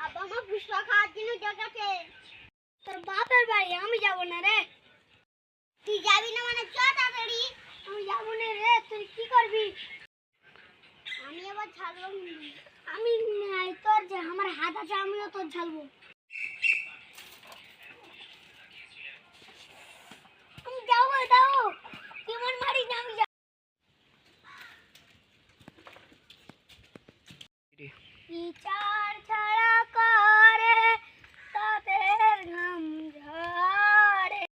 আব্বা মা ফুচকা খাওয়ার জন্য ডেকেছে। তোর বাপের বাড়ি আমি যাব না রে। তুই যাবি না মানে চল তাড়াতাড়ি। আমি যাব না রে, তুই কি করবি? আমি আবার ছাড়বো। আমি তোর যে আমার হাত আছে আমিও তোর ছাড়বো। আমি যাবো দাও কেমন মারি না আমি বিচার ছাড়া করে তাদের ঘাম ঝরে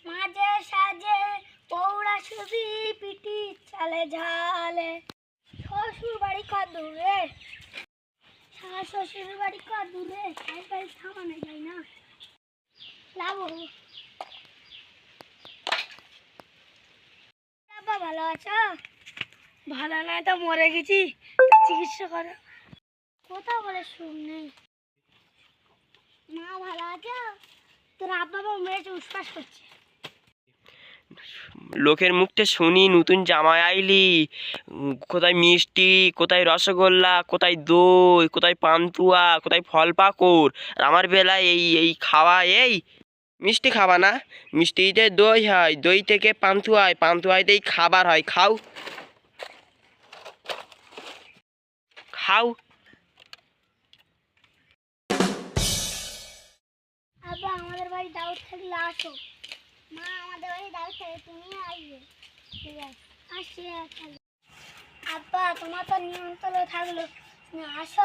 মাঝে সাজে পৌড়া ছবি পিটি চালে ঝালে শ্বশুর বাড়ি কত দূরে শ্বশুর বাড়ি কত দূরে সাইকেল থামানো যায় না লাভো বাবা ভালো আছো? ভালো নাই তো মরে গেছি, চিকিৎসা করো। কোথাও বলে সুখ নেই। মা ভালো আছো? তোর আব্বা বাবা মেরেছে উৎপাস করছে। লোকের মুখটা শুনি নতুন জামাই আইলি, কোথায় মিষ্টি, কোথায় রসগোল্লা, কোথায় দই, কোথায় পান্তুয়া, কোথায় ফল পাকড়। আর আমার বেলায় এই এই খাওয়া, এই মিষ্টি খাবা না? মিষ্টিতে দই হয়, দই থেকে পান্তুয়া হয়, পান্তুয়াতেই খাবার হয়। খাও খাও। আব্বা আমাদের বাড়ি দাওয়াত থাকলে আসো। মা আমাদের বাড়ি দাওয়াত থাকে তুমি আসবে। ঠিক আছে আসছি। আব্বা তোমার তো নিমন্ত্রণ থাকলো, আসো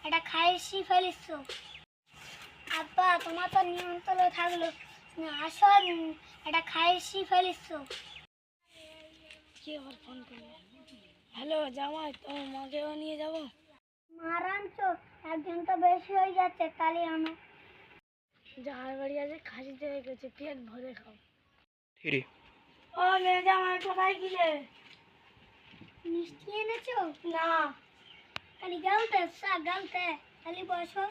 এটা খাইছি ফেলিস। আব্বা তোমার তো নিমন্ত্রণ থাকলো, আসো এটা খাইছি ফেলিস। কি আবার ফোন করলো? হ্যালো জামাই, তোমার মাকেও নিয়ে যাবো? মার আনছো? একজন তো বেশি হয়ে যাচ্ছে, তাহলে আনো। যার বাড়ি আছে খাসি থেকে গেছে, পেট ভরে খাও। ও মেয়ে জামাই কোথায় গেলে? মিষ্টি এনেছো? না খালি গালতে গালতে খালি বসো।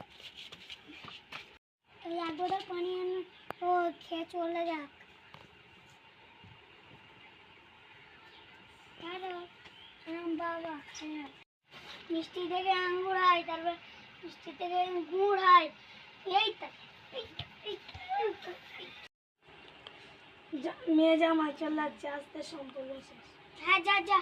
এক বোতল পানি এনে ও খেয়ে চলে যাক। বাবা মিষ্টি থেকে আঙ্গুর হয়, তারপর মিষ্টি থেকে গুড় হয়, এই তো মেয়ে জামাই চলে যাচ্ছে, আসতে সম্পর্ক শেষ। হ্যাঁ যা যা।